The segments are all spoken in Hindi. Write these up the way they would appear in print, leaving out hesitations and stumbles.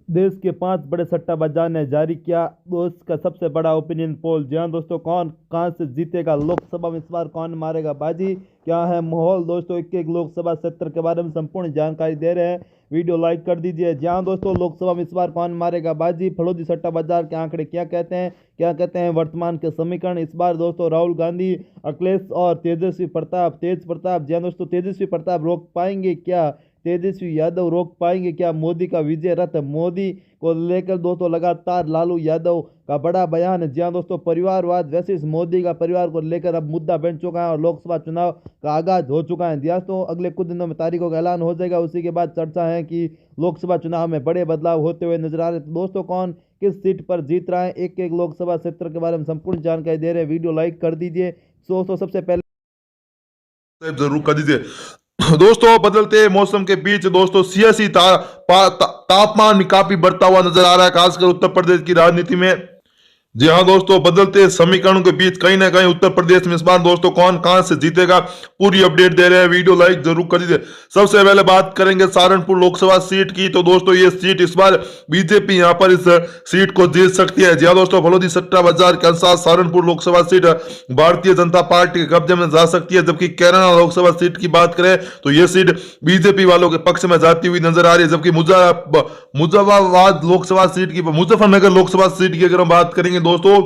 देश के 5 बड़े सट्टाबाजार ने जारी किया दोस्त का सबसे बड़ा ओपिनियन पोल। जी हाँ दोस्तों, कौन कहां से जीतेगा लोकसभा में, इस बार कौन मारेगा बाजी, क्या है माहौल दोस्तों, एक एक लोकसभा क्षेत्र के बारे में संपूर्ण जानकारी दे रहे हैं। वीडियो लाइक कर दीजिए। जी हाँ दोस्तों, लोकसभा में इस बार कौन मारेगा बाजी, फलोदी सट्टा बाजार के आंकड़े क्या कहते हैं वर्तमान के समीकरण। इस बार दोस्तों राहुल गांधी, अखिलेश और तेज प्रताप। जी हाँ दोस्तों, तेजस्वी प्रताप रोक पाएंगे क्या, तेजस्वी यादव रोक पाएंगे क्या मोदी का विजय रथ। मोदी को लेकर दोस्तों लगातार लालू यादव का बड़ा बयान है। जी हाँ दोस्तों, परिवारवाद वर्सेस मोदी का परिवार को लेकर अब मुद्दा बन चुका है और लोकसभा चुनाव का आगाज हो चुका है। जी हाँ दोस्तों, अगले कुछ दिनों में तारीखों का ऐलान हो जाएगा। उसी के बाद चर्चा है कि लोकसभा चुनाव में बड़े बदलाव होते हुए नजर आ रहे हैं। तो दोस्तों कौन किस सीट पर जीत रहा है, एक एक लोकसभा क्षेत्र के बारे में संपूर्ण जानकारी दे रहे हैं। वीडियो लाइक कर दीजिए। दोस्तों सबसे पहले जरूर कर दीजिए। दोस्तों बदलते मौसम के बीच दोस्तों सियासी तापमान में काफी बढ़ता हुआ नजर आ रहा है, खासकर उत्तर प्रदेश की राजनीति में। जी हाँ दोस्तों, बदलते समीकरणों के बीच कहीं ना कहीं उत्तर प्रदेश में इस बार दोस्तों कौन कहां से जीतेगा, पूरी अपडेट दे रहे हैं। वीडियो लाइक जरूर कर दीजिए। सबसे पहले बात करेंगे सहारनपुर लोकसभा सीट की। तो दोस्तों ये सीट इस बार बीजेपी यहां पर इस सीट को जीत सकती है। जी हाँ दोस्तों, फलोदी सट्टा बाजार के अनुसार सहारनपुर लोकसभा सीट भारतीय जनता पार्टी के कब्जे में जा सकती है, जबकि कैराना लोकसभा सीट की बात करें तो यह सीट बीजेपी वालों के पक्ष में जाती हुई नजर आ रही है। जबकि मुजफ्फराबाद लोकसभा सीट की, मुजफ्फरनगर लोकसभा सीट की अगर हम बात करेंगे दोस्तों,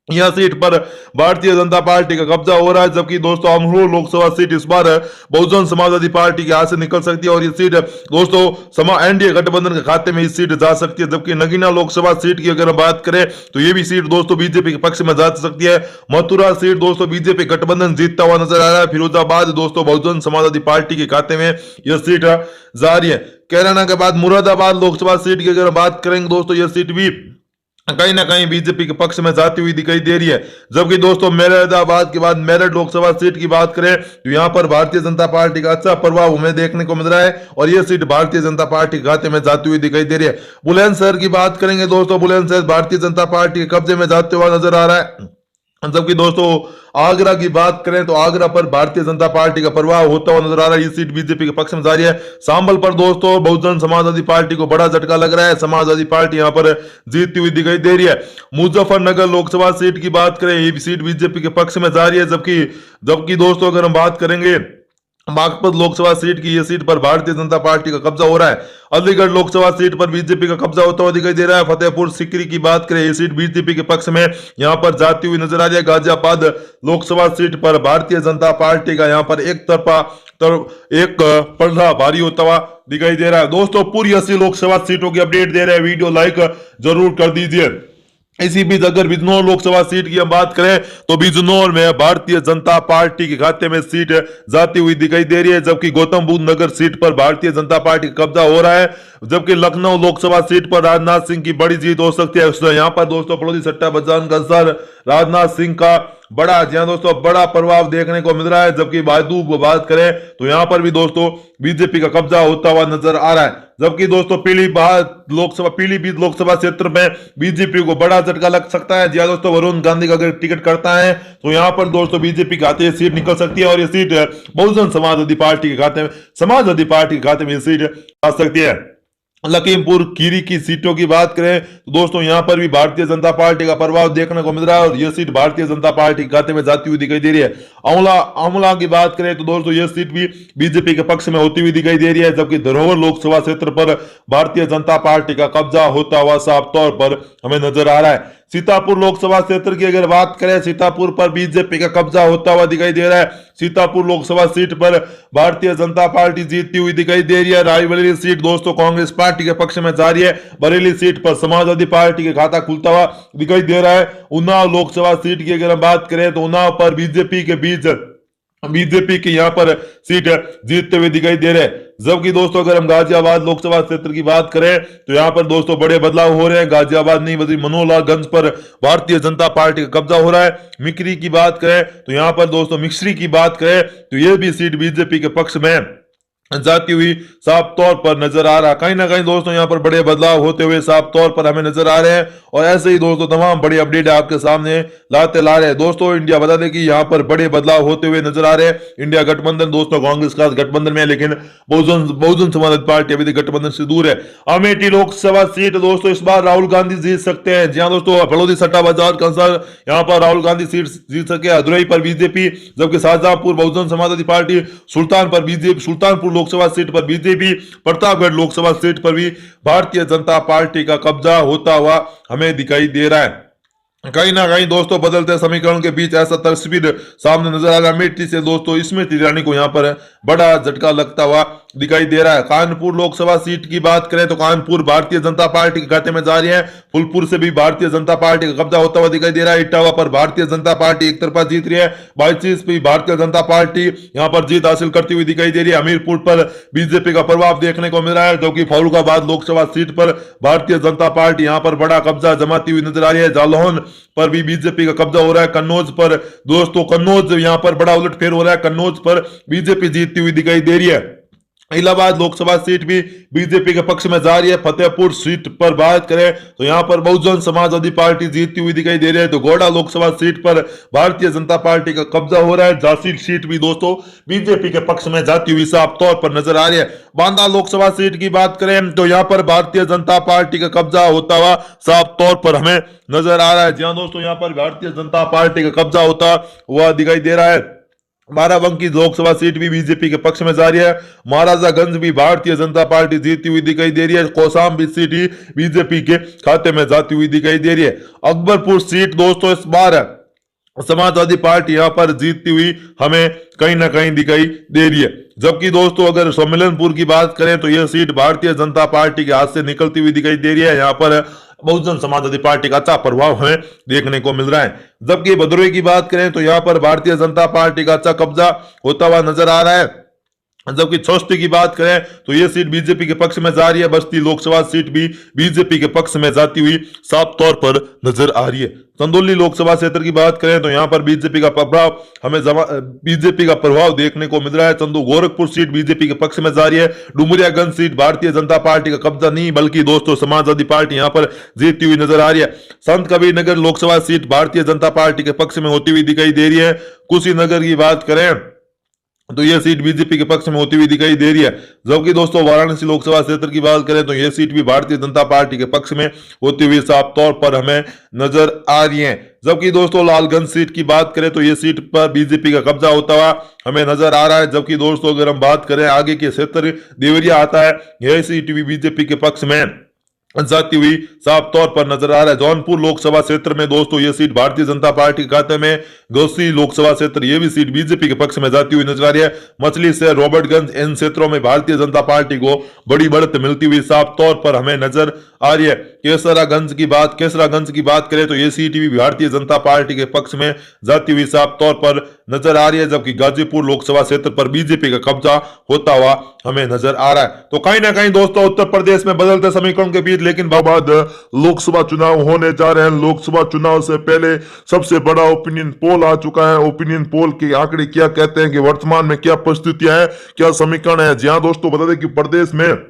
यह सीट पर भारतीय जनता पार्टी का कब्जा हो रहा है। जबकि दोस्तों अमरोह लोकसभा सीट इस बार बहुजन समाजवादी पार्टी के हाथ से निकल सकती है और ये सीट दोस्तों एनडीए गठबंधन के खाते में इस सीट जा सकती है। जबकि नगीना लोकसभा सीट की अगर हम बात करें तो ये भी सीट दोस्तों बीजेपी के पक्ष में जा सकती है। मथुरा सीट दोस्तों बीजेपी गठबंधन जीतता हुआ नजर आ रहा है। फिरोजाबाद दोस्तों बहुजन समाजवादी पार्टी के खाते में यह सीट जा रही है। कैराना के बाद मुरादाबाद लोकसभा सीट की अगर बात करेंगे दोस्तों, यह सीट भी कहीं ना कहीं बीजेपी के पक्ष में जाती हुई दिखाई दे रही है। जबकि दोस्तों मेरठाबाद के बाद मेरठ लोकसभा सीट की बात करें तो यहां पर भारतीय जनता पार्टी का अच्छा प्रभाव हमें देखने को मिल रहा है और यह सीट भारतीय जनता पार्टी के खाते में जाती हुई दिखाई दे रही है। बुलंदशहर की बात करेंगे दोस्तों, बुलंदशहर भारतीय जनता पार्टी के कब्जे में जाते हुआ नजर आ रहा है। जबकि दोस्तों आगरा की बात करें तो आगरा पर भारतीय जनता पार्टी का प्रभाव होता हुआ नजर आ रहा है। ये सीट बीजेपी के पक्ष में जा रही है। सांबल पर दोस्तों बहुजन समाजवादी पार्टी को बड़ा झटका लग रहा है, समाजवादी पार्टी यहां पर जीतती हुई दिखाई दे रही है। मुजफ्फरनगर लोकसभा सीट की बात करें, ये सीट बीजेपी के पक्ष में जा रही है। जबकि जबकि दोस्तों अगर हम बात करेंगे बागपत लोकसभा सीट की, यह सीट पर भारतीय जनता पार्टी का कब्जा हो रहा है। अलीगढ़ लोकसभा सीट पर बीजेपी का कब्जा होता हुआ दिखाई दे रहा है। फतेहपुर सीकरी की बात करें, यह सीट बीजेपी के पक्ष में यहां पर जाती हुई नजर आ रही है। गाजियाबाद लोकसभा सीट पर भारतीय जनता पार्टी का यहां पर एक तरफा एक पलड़ा भारी होता हुआ दिखाई दे रहा है। दोस्तों पूरी 80 लोकसभा सीटों की अपडेट दे रहे हैं, वीडियो लाइक जरूर कर दीजिए। इसी बीच अगर बिजनौर लोकसभा सीट की हम बात करें तो बिजनौर में भारतीय जनता पार्टी के खाते में सीट जाती हुई दिखाई दे रही है। जबकि गौतम बुद्ध नगर सीट पर भारतीय जनता पार्टी का कब्जा हो रहा है। जबकि लखनऊ लोकसभा सीट पर राजनाथ सिंह की बड़ी जीत हो सकती है। यहाँ पर दोस्तों फलोदी सट्टा बाजार के अनुसार राजनाथ सिंह का बड़ा प्रभाव देखने को मिल रहा है। जबकि बादू को बात करें तो यहां पर भी दोस्तों बीजेपी का कब्जा होता हुआ नजर आ रहा है। जबकि दोस्तों पीलीभीत लोकसभा क्षेत्र में बीजेपी को बड़ा झटका लग सकता है। जी दोस्तों, वरुण गांधी का अगर टिकट करता है तो यहां पर दोस्तों बीजेपी के खाते सीट निकल सकती है और यह सीट बहुजन समाजवादी पार्टी के खाते में यह सीट आ सकती है। लखीमपुर खीरी की सीटों की बात करें तो दोस्तों यहां पर भी भारतीय जनता पार्टी का प्रभाव देखने को मिल रहा है और यह सीट भारतीय जनता पार्टी के खाते में जाती हुई दिखाई दे रही है। आंवला की बात करें तो दोस्तों यह सीट भी बीजेपी के पक्ष में होती हुई दिखाई दे रही है। जबकि धरोहर लोकसभा क्षेत्र पर भारतीय जनता पार्टी का कब्जा होता हुआ साफ तौर पर हमें नजर आ रहा है। सीतापुर लोकसभा क्षेत्र की अगर बात करें, सीतापुर पर बीजेपी का कब्जा होता हुआ दिखाई दे रहा है। सीतापुर लोकसभा सीट पर भारतीय जनता पार्टी जीतती हुई दिखाई दे रही है। रायबरेली सीट दोस्तों कांग्रेस पार्टी के पक्ष में जा रही है। बरेली सीट पर समाजवादी पार्टी के खाता खुलता हुआ दिखाई दे रहा है। उन्नाव लोकसभा सीट की अगर हम बात करें तो उन्नाव पर बीजेपी की यहां पर सीट जीतते हुए दिखाई दे रहे हैं। जबकि दोस्तों अगर हम गाजियाबाद लोकसभा क्षेत्र की बात करें तो यहां पर दोस्तों बड़े बदलाव हो रहे हैं। गाजियाबाद नहीं बल्कि मनोहरलालगंज पर भारतीय जनता पार्टी का कब्जा हो रहा है। मिक्री की बात करें तो यहां पर दोस्तों मिक्सरी की बात करें तो यह भी सीट बीजेपी के पक्ष में जाती हुई साफ तौर पर नजर आ रहा है। कहीं ना कहीं दोस्तों यहाँ पर बड़े बदलाव होते हुए साफ तौर पर हमें नजर आ रहे हैं, और ऐसे ही दोस्तों तमाम बड़ी अपडेट आपके सामने लाते ला रहे हैं। दोस्तों इंडिया बता दें कि यहाँ पर बड़े बदलाव होते हुए नजर आ रहे हैं। इंडिया गठबंधन दोस्तों कांग्रेस का गठबंधन में है, लेकिन बहुजन समाज पार्टी अभी तक गठबंधन से दूर है। अमेठी लोकसभा सीट दोस्तों इस बार राहुल गांधी जीत सकते हैं। जी हाँ दोस्तों, फलोदी सट्टा बाजार के अनुसार यहाँ पर राहुल गांधी सीट जीत सके। अदुरई पर बीजेपी, जबकि शाहजहांपुर बहुजन समाजवादी पार्टी, सुल्तानपुर लोकसभा सीट पर बीजेपी, प्रतापगढ़ लोकसभा सीट पर भी भारतीय जनता पार्टी का कब्जा होता हुआ हमें दिखाई दे रहा है। कहीं ना कहीं दोस्तों बदलते समीकरण के बीच ऐसा तस्वीर सामने नजर आ रहा है। अमेठी से दोस्तों स्मृति ईरानी को यहाँ पर बड़ा झटका लगता हुआ दिखाई दे रहा है। कानपुर लोकसभा सीट की बात करें तो कानपुर भारतीय जनता पार्टी के खाते में जा रही है। फुलपुर से भी भारतीय जनता पार्टी का कब्जा होता हुआ दिखाई दे रहा है। इटावा पर भारतीय जनता पार्टी एक तरफा जीत रही है। बाईचीज भी भारतीय जनता पार्टी यहाँ पर जीत हासिल करती हुई दिखाई दे रही है। हमीरपुर पर बीजेपी का प्रभाव देखने को मिल रहा है, जबकि फरुखाबाद लोकसभा सीट पर भारतीय जनता पार्टी यहाँ पर बड़ा कब्जा जमाती हुई नजर आ रही है। जालौन पर भी बीजेपी का कब्जा हो रहा है। कन्नौज पर दोस्तों कन्नौज यहाँ पर बड़ा उलटफेर हो रहा है। कन्नौज पर बीजेपी जीतती हुई दिखाई दे रही है। इलाहाबाद लोकसभा सीट भी बीजेपी के पक्ष में जा रही है। फतेहपुर सीट पर बात करें तो यहां पर बहुजन समाजवादी पार्टी जीतती हुई दिखाई दे रही है। तो गोड़ा लोकसभा सीट पर भारतीय जनता पार्टी का कब्जा हो रहा है। झांसी सीट भी दोस्तों बीजेपी के पक्ष में जाती हुई साफ तौर पर नजर आ रही है। बांदा लोकसभा सीट की बात करें तो यहां पर भारतीय जनता पार्टी का कब्जा होता हुआ साफ तौर पर हमें नजर आ रहा है। जी हाँ दोस्तों, यहां पर भारतीय जनता पार्टी का कब्जा होता हुआ दिखाई दे रहा है। बाराबंकी लोकसभा सीट भी बीजेपी के पक्ष में जा रही है। महाराजागंज भी भारतीय जनता पार्टी जीतती हुई दिखाई दे रही है। कौसाम्बी सीट ही बीजेपी के खाते में जाती हुई दिखाई दे रही है। अकबरपुर सीट दोस्तों इस बार समाजवादी पार्टी यहां पर जीतती हुई हमें कहीं ना कहीं दिखाई दे रही है। जबकि दोस्तों अगर सम्मेलनपुर की बात करें तो यह सीट भारतीय जनता पार्टी के हाथ से निकलती हुई दिखाई दे रही है। यहाँ पर बहुजन समाजवादी पार्टी का अच्छा प्रभाव हमें देखने को मिल रहा है। जबकि भदोही की बात करें तो यहाँ पर भारतीय जनता पार्टी का अच्छा कब्जा होता हुआ नजर आ रहा है। जबकि छोस्ती की बात करें तो यह सीट बीजेपी के पक्ष में जा रही है। बस्ती लोकसभा सीट भी बीजेपी के पक्ष में जाती हुई साफ तौर पर नजर आ रही है। चंदौली लोकसभा क्षेत्र की बात करें तो यहां पर बीजेपी का प्रभाव देखने को मिल रहा है। गोरखपुर सीट बीजेपी के पक्ष में जा रही है। डुमरियागंज सीट भारतीय जनता पार्टी का कब्जा नहीं बल्कि दोस्तों समाजवादी पार्टी यहां पर जीतती हुई नजर आ रही है। संत कबीर नगर लोकसभा सीट भारतीय जनता पार्टी के पक्ष में होती हुई दिखाई दे रही है। कुशीनगर की बात करें तो यह सीट बीजेपी के पक्ष में होती हुई दिखाई दे रही है। जबकि दोस्तों वाराणसी लोकसभा क्षेत्र की बात करें तो यह सीट भी भारतीय जनता पार्टी के पक्ष में होती हुई साफ तौर पर हमें नजर आ रही है। जबकि दोस्तों लालगंज सीट की बात करें तो यह सीट पर बीजेपी का कब्जा होता हुआ हमें नजर आ रहा है। जबकि दोस्तों अगर हम बात करें आगे के क्षेत्र देवरिया आता है, यह सीट भी बीजेपी के पक्ष में जाती हुई साफ तौर पर नजर आ रहा है। जौनपुर लोकसभा क्षेत्र में दोस्तों यह सीट भारतीय जनता पार्टी के खाते में। गौसी लोकसभा क्षेत्र यह भी सीट बीजेपी के पक्ष में जाती हुई नजर आ रही है। मछली से रॉबर्टगंज इन क्षेत्रों में भारतीय जनता पार्टी को बड़ी बढ़त मिलती हुई साफ तौर पर हमें नजर आ रही है। केसरागंज की बात करें तो यह सीट भी भारतीय जनता पार्टी के पक्ष में जाती हुई साफ तौर पर नजर आ रही है। जबकि गाजीपुर लोकसभा क्षेत्र पर बीजेपी का कब्जा होता हुआ हमें नजर आ रहा है। तो कहीं ना कहीं दोस्तों उत्तर प्रदेश में बदलते समीकरण के बीच लेकिन बाद लोकसभा चुनाव होने जा रहे हैं। लोकसभा चुनाव से पहले सबसे बड़ा ओपिनियन पोल आ चुका है। ओपिनियन पोल के आंकड़े क्या कहते हैं कि वर्तमान में क्या परिस्थितियां हैं, क्या समीकरण है। जी हाँ दोस्तों, बता दें कि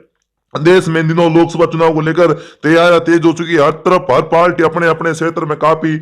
देश में इन दिनों लोकसभा चुनाव को लेकर तैयारियां तेज हो चुकी है। हर तरफ हर पार्टी अपने अपने क्षेत्र में काफी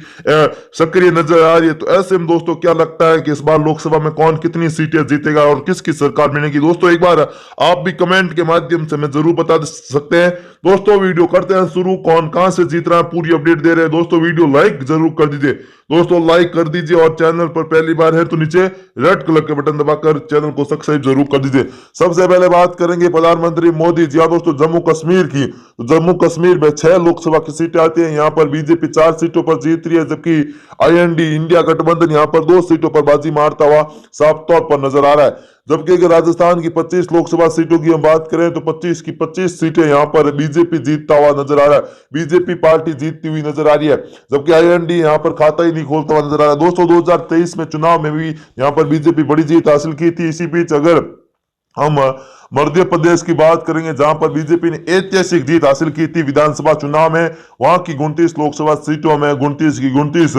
सक्रिय नजर आ रही है। तो ऐसे में दोस्तों क्या लगता है कि इस बार लोकसभा में कौन कितनी सीटें जीतेगा और किसकी सरकार बनेगी। दोस्तों एक बार आप भी कमेंट के माध्यम से हमें जरूर बता सकते हैं। दोस्तों वीडियो करते हैं शुरू, कौन कहां से जीत रहा है पूरी अपडेट दे रहे हैं। दोस्तों वीडियो लाइक जरूर कर दीजिए। दोस्तों लाइक कर दीजिए और चैनल पर पहली बार है तो नीचे रेड कलर के बटन दबाकर चैनल को सब्सक्राइब जरूर कर दीजिए। सबसे पहले बात करेंगे प्रधानमंत्री मोदी जी। हाँ दोस्तों, जम्मू कश्मीर की, तो जम्मू कश्मीर में 6 लोकसभा की सीटें आती हैं। यहाँ पर बीजेपी 4 सीटों पर जीत रही है, जबकि IND इंडिया गठबंधन यहाँ पर 2 सीटों पर बाजी मारता हुआ साफ तौर पर नजर आ रहा है। जबकि अगर राजस्थान की 25 लोकसभा सीटों की हम बात करें तो 25 की 25 सीटें यहाँ पर बीजेपी जीतता हुआ नजर आ रहा है। बीजेपी पार्टी जीतती हुई नजर आ रही है, जबकि IND यहाँ पर खाता ही नहीं खोलता हुआ नजर आ रहा है। दोस्तों 2023 में चुनाव में भी यहाँ पर बीजेपी बड़ी जीत हासिल की थी। इसी बीच अगर हम मध्य प्रदेश की बात करेंगे जहां पर बीजेपी ने ऐतिहासिक जीत हासिल की थी विधानसभा चुनाव में। वहां की 29 लोकसभा सीटों में 29 की 29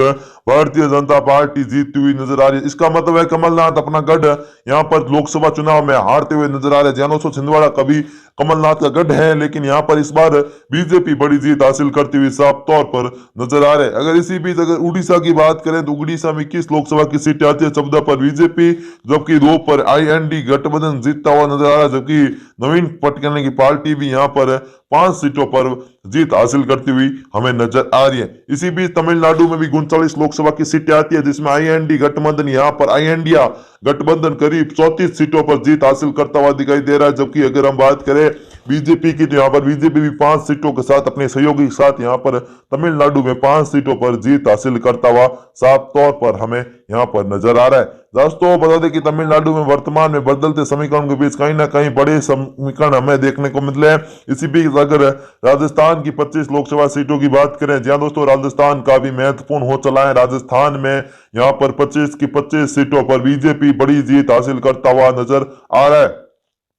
भारतीय जनता पार्टी जीतती हुई नजर आ रही है। इसका मतलब है कमलनाथ अपना गढ़ यहाँ पर लोकसभा चुनाव में हारते हुए नजर आ रहे हैं। दोस्तों छिंदवाड़ा कभी कमलनाथ का गढ़ है, लेकिन यहाँ पर इस बार बीजेपी बड़ी जीत हासिल करती हुई साफ तौर पर नजर आ रहे हैं। अगर इसी बीच अगर उड़ीसा की बात करें तो उड़ीसा में 21 लोकसभा की सीटें आती है, 14 पर बीजेपी जबकि 2 पर IND गठबंधन जीतता हुआ नजर आ रहा है, जबकि नवीन पटनायक की पार्टी भी यहाँ पर 5 सीटों पर जीत हासिल करती हुई हमें नजर आ रही है। इसी बीच तमिलनाडु में भी 39 लोकसभा की सीटें आती है, जिसमें IND गठबंधन यहाँ पर INDIA गठबंधन करीब 34 सीटों पर जीत हासिल करता हुआ दिखाई दे रहा है। जबकि अगर हम बात करें बीजेपी की तो यहाँ पर बीजेपी भी 5 सीटों के साथ अपने सहयोगी के साथ यहाँ पर तमिलनाडु में 5 सीटों पर जीत हासिल करता हुआ साफ तौर पर हमें यहाँ पर नजर आ रहा है। दोस्तों बता दें कि तमिलनाडु में वर्तमान में बदलते समीकरण के बीच कहीं ना कहीं बड़े समीकरण हमें देखने को मिल रहे हैं। इसी बीच अगर राजस्थान की 25 लोकसभा सीटों की बात करें, जहां दोस्तों राजस्थान काफी महत्वपूर्ण हो चला है। राजस्थान में यहाँ पर 25 की 25 सीटों पर बीजेपी बड़ी जीत हासिल करता हुआ नजर आ रहा है।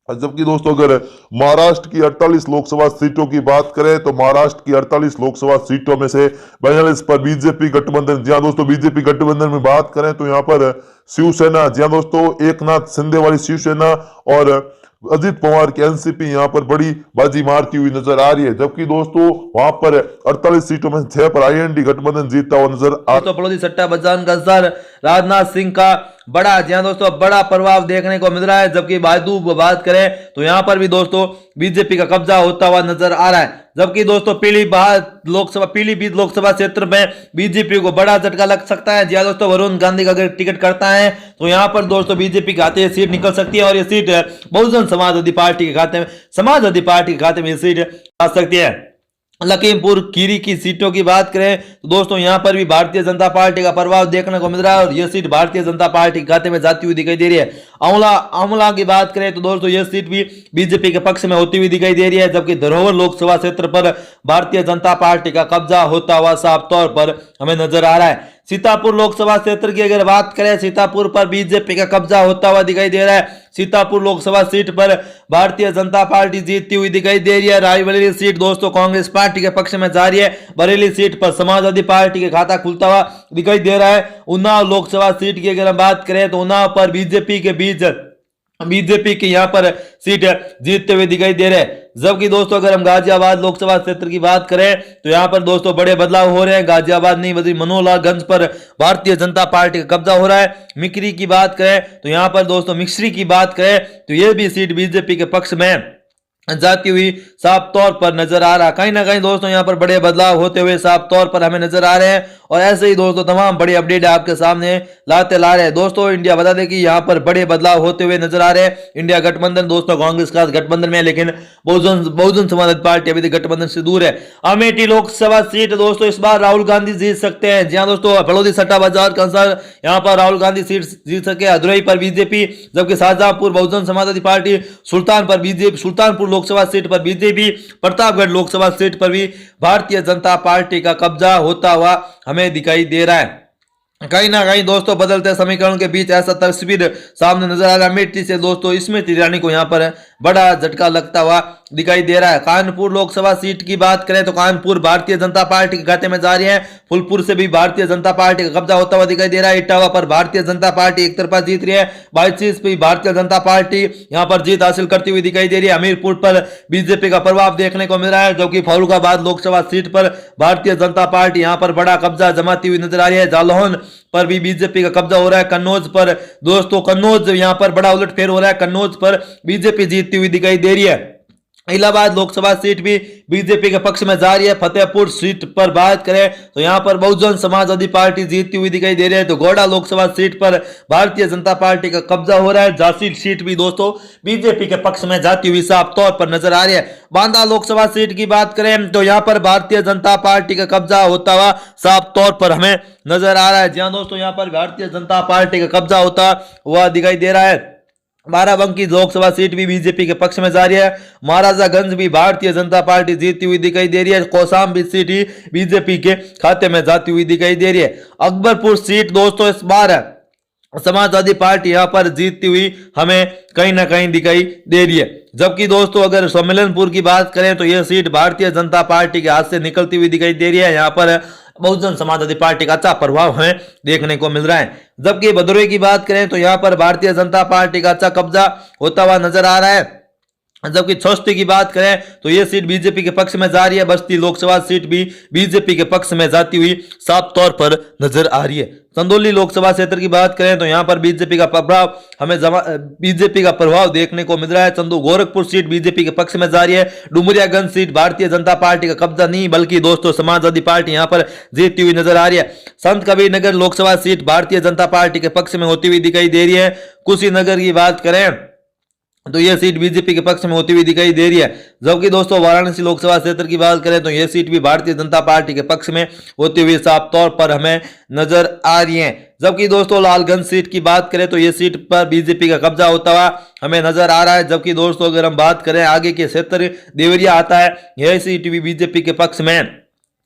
जबकि दोस्तों अगर महाराष्ट्र की 48 लोकसभा सीटों की बात करें तो महाराष्ट्र की 48 लोकसभा सीटों में से 42 पर बीजेपी गठबंधन, जहां दोस्तों बीजेपी गठबंधन में बात करें तो यहाँ पर शिवसेना, जहां दोस्तों एकनाथ शिंदे वाली शिवसेना और अजित पवार की एनसीपी यहाँ पर बड़ी बाजी मारती हुई नजर आ रही है। जबकि दोस्तों वहां पर 48 सीटों में 6 पर IND गठबंधन जीतता हुआ नजर आ रहा है। बड़ौदी सट्टा बाजार का असर राजनाथ सिंह का बड़ा, जहां दोस्तों बड़ा प्रभाव देखने को मिल रहा है। जबकि बात करें तो यहां पर भी दोस्तों बीजेपी का कब्जा होता हुआ नजर आ रहा है। जबकि दोस्तों पीलीभीत लोकसभा क्षेत्र में बीजेपी को बड़ा झटका लग सकता है। जहां दोस्तों वरुण गांधी का अगर टिकट करता है तो यहां पर दोस्तों बीजेपी के खाते सीट निकल सकती है और ये सीट बहुजन समाजवादी पार्टी के खाते में ये सीट आ सकती है। लखीमपुर खीरी की सीटों की बात करें तो दोस्तों यहां पर भी भारतीय जनता पार्टी का प्रभाव देखने को मिल रहा है और यह सीट भारतीय जनता पार्टी के खाते में जाती हुई दिखाई दे रही है। आंवला की बात करें तो दोस्तों यह सीट भी बीजेपी के पक्ष में होती हुई दिखाई दे रही है। जबकि धरोहर लोकसभा क्षेत्र पर भारतीय जनता पार्टी का कब्जा होता हुआ साफ तौर पर हमें नजर आ रहा है। सीतापुर लोकसभा क्षेत्र की अगर बात करें, सीतापुर पर बीजेपी का कब्जा होता हुआ दिखाई दे रहा है। सीतापुर लोकसभा सीट पर भारतीय जनता पार्टी जीतती हुई दिखाई दे रही है। रायबरेली सीट दोस्तों कांग्रेस पार्टी के पक्ष में जा रही है। बरेली सीट पर समाजवादी पार्टी के खाता खुलता हुआ दिखाई दे रहा है। उन्नाव लोकसभा सीट की अगर हम बात करें तो उन्नाव पर बीजेपी की यहां पर सीट जीतते हुए दिखाई दे रहे हैं। जबकि दोस्तों अगर हम गाजियाबाद लोकसभा क्षेत्र की बात करें तो यहां पर दोस्तों बड़े बदलाव हो रहे हैं। गाजियाबाद नहीं बल्कि मनोहरलालगंज पर भारतीय जनता पार्टी का कब्जा हो रहा है। मिक्री की बात करें तो यहां पर दोस्तों मिक्री की बात करें तो यह भी सीट बीजेपी के पक्ष में जाती हुई साफ तौर पर नजर आ रहा। कहीं ना कहीं दोस्तों यहां पर बड़े बदलाव होते हुए साफ तौर पर हमें नजर आ रहे हैं और ऐसे ही दोस्तों तमाम बड़ी अपडेट आपके सामने ला रहे हैं। दोस्तों इंडिया बता दें कि यहां पर बड़े बदलाव होते हुए नजर आ रहे हैं। इंडिया गठबंधन दोस्तों कांग्रेस का गठबंधन में, लेकिन बहुजन समाजवादी पार्टी अभी गठबंधन से दूर है। अमेठी लोकसभा सीट दोस्तों इस बार राहुल गांधी जीत सकते हैं। जहां दोस्तों बड़ौदी सट्टा बाजार का असर यहां पर राहुल गांधी सीट जीत सके। अदुरई पर बीजेपी, जबकि शाहजहांपुर बहुजन समाजवादी पार्टी, सुल्तानपुर लोकसभा सीट पर बीजेपी, प्रतापगढ़ लोकसभा सीट पर भी भारतीय जनता पार्टी का कब्जा होता हुआ हमें दिखाई दे रहा है। कहीं ना कहीं दोस्तों बदलते समीकरण के बीच ऐसा तस्वीर सामने नजर आ रहा है। अमेठी से दोस्तों स्मृति ईरानी को यहां पर बड़ा झटका लगता हुआ दिखाई दे रहा है। कानपुर लोकसभा सीट की बात करें तो कानपुर भारतीय जनता पार्टी के खाते में जा रही है। फुलपुर से भी भारतीय जनता पार्टी का कब्जा होता हुआ दिखाई दे रहा है। इटावा पर भारतीय जनता पार्टी एक तरफा जीत रही है। बाईचीज पे भारतीय जनता पार्टी यहां पर जीत हासिल करती हुई दिखाई दे रही है। हमीरपुर पर बीजेपी का प्रभाव देखने को मिल रहा है, जबकि फरुखाबाद लोकसभा सीट पर भारतीय जनता पार्टी यहां पर बड़ा कब्जा जमाती हुई नजर आ रही है। जालौन पर भी बीजेपी का कब्जा हो रहा है। कन्नौज पर दोस्तों यहां पर बड़ा उलटफेर हो रहा है। कन्नौज पर बीजेपी जीतती हुई दिखाई दे रही है। इलाहाबाद लोकसभा सीट भी बीजेपी के पक्ष में जा रही है। फतेहपुर सीट पर बात करें तो यहां पर बहुजन समाजवादी पार्टी जीतती हुई दिखाई दे रही है। तो गोड्डा लोकसभा सीट पर भारतीय जनता पार्टी का कब्जा हो रहा है। झांसी सीट भी दोस्तों बीजेपी के पक्ष में जाती हुई साफ तौर पर नजर आ रही है। बांदा लोकसभा सीट की बात करें तो यहां पर भारतीय जनता पार्टी का कब्जा होता हुआ साफ तौर पर हमें नजर आ रहा है। जहां दोस्तों यहां पर भारतीय जनता पार्टी का कब्जा होता हुआ दिखाई दे रहा है। बाराबंकी लोकसभा सीट भी बीजेपी के पक्ष में जा रही है। महाराजागंज भी भारतीय जनता पार्टी जीतती हुई दिखाई दे रही है। कौसाम्बी सीट ही बीजेपी के खाते में जाती हुई दिखाई दे रही है। अकबरपुर सीट दोस्तों इस बार समाजवादी पार्टी यहाँ पर जीतती हुई हमें कहीं ना कहीं दिखाई दे रही है। जबकि दोस्तों अगर सम्मेलनपुर की बात करें तो यह सीट भारतीय जनता पार्टी के हाथ से निकलती हुई दिखाई दे रही है। यहाँ पर बहुजन समाजवादी पार्टी का अच्छा प्रभाव हमें देखने को मिल रहा है। जबकि भदोही की बात करें तो यहाँ पर भारतीय जनता पार्टी का अच्छा कब्जा होता हुआ नजर आ रहा है। जबकि छोस्ती की बात करें तो यह सीट बीजेपी के पक्ष में जा रही है। बस्ती लोकसभा सीट भी बीजेपी के पक्ष में जाती हुई साफ तौर पर नजर आ रही है। चंदौली लोकसभा क्षेत्र की बात करें तो यहां पर बीजेपी का प्रभाव देखने को मिल रहा है। चंदू गोरखपुर सीट बीजेपी के पक्ष में जा रही है। डुमरियागंज सीट भारतीय जनता पार्टी का कब्जा नहीं बल्कि दोस्तों समाजवादी पार्टी यहां पर जीतती हुई नजर आ रही है। संत कबीर नगर लोकसभा सीट भारतीय जनता पार्टी के पक्ष में होती हुई दिखाई दे रही है। कुशीनगर की बात करें तो यह सीट बीजेपी के पक्ष में होती हुई दिखाई दे रही है। जबकि दोस्तों वाराणसी लोकसभा क्षेत्र की बात करें तो यह सीट भी भारतीय जनता पार्टी के पक्ष में होती हुई साफ तौर पर हमें नजर आ रही है। जबकि दोस्तों लालगंज सीट की बात करें तो यह सीट पर बीजेपी का कब्जा होता हुआ हमें नजर आ रहा है। जबकि दोस्तों अगर हम बात करें आगे के क्षेत्र देवरिया आता है, यह सीट भी बीजेपी के पक्ष में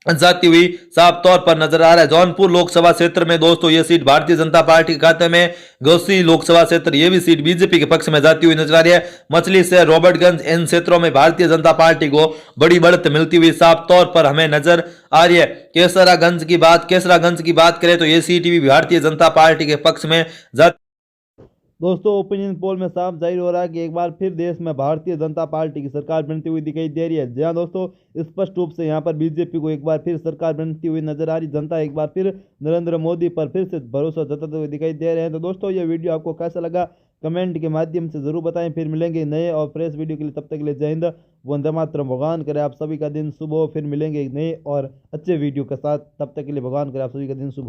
जाती हुई साफ तौर पर नजर आ रहा है। जौनपुर लोकसभा क्षेत्र में दोस्तों यह सीट भारतीय जनता पार्टी के खाते में। घोसी लोकसभा क्षेत्र यह भी सीट बीजेपी के पक्ष में जाती हुई नजर आ रही है। मछली से रॉबर्टगंज इन क्षेत्रों में भारतीय जनता पार्टी को बड़ी बढ़त मिलती हुई साफ तौर पर हमें नजर आ रही है। केसरागंज की बात करें तो यह सीट भी भारतीय जनता पार्टी के पक्ष में जाती। दोस्तों ओपिनियन पोल में साफ जाहिर हो रहा है कि एक बार फिर देश में भारतीय जनता पार्टी की सरकार बनती हुई दिखाई दे रही है। जी हाँ दोस्तों, स्पष्ट रूप से यहाँ पर बीजेपी को एक बार फिर सरकार बनती हुई नजर आ रही। जनता एक बार फिर नरेंद्र मोदी पर फिर से भरोसा जताते हुए दिखाई दे रहे हैं। तो दोस्तों ये वीडियो आपको कैसा लगा कमेंट के माध्यम से जरूर बताएं। फिर मिलेंगे नए और फ्रेश वीडियो के लिए, तब तक के लिए जय हिंद, वंदे मातरम। भगवान करे आप सभी का दिन शुभ हो। फिर मिलेंगे एक नए और अच्छे वीडियो के साथ, तब तक के लिए भगवान करे आप सभी का दिन शुभ।